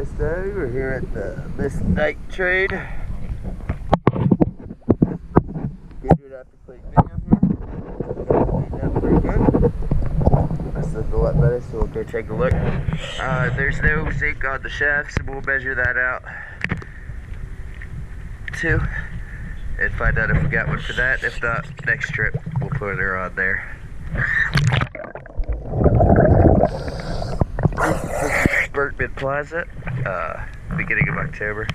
Just we're here at the Zinc trade. Good after plate video here. That's pretty good. This looks a lot better, so we'll go take a look. There's no zinc on the shaft, so we'll measure that out too and find out if we got one for that. If not, next trip we'll put her on there. This is Berkman Plaza, beginning of October.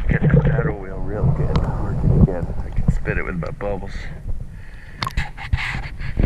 Get the pedal wheel real good. Working again. I can spin it with my bubbles.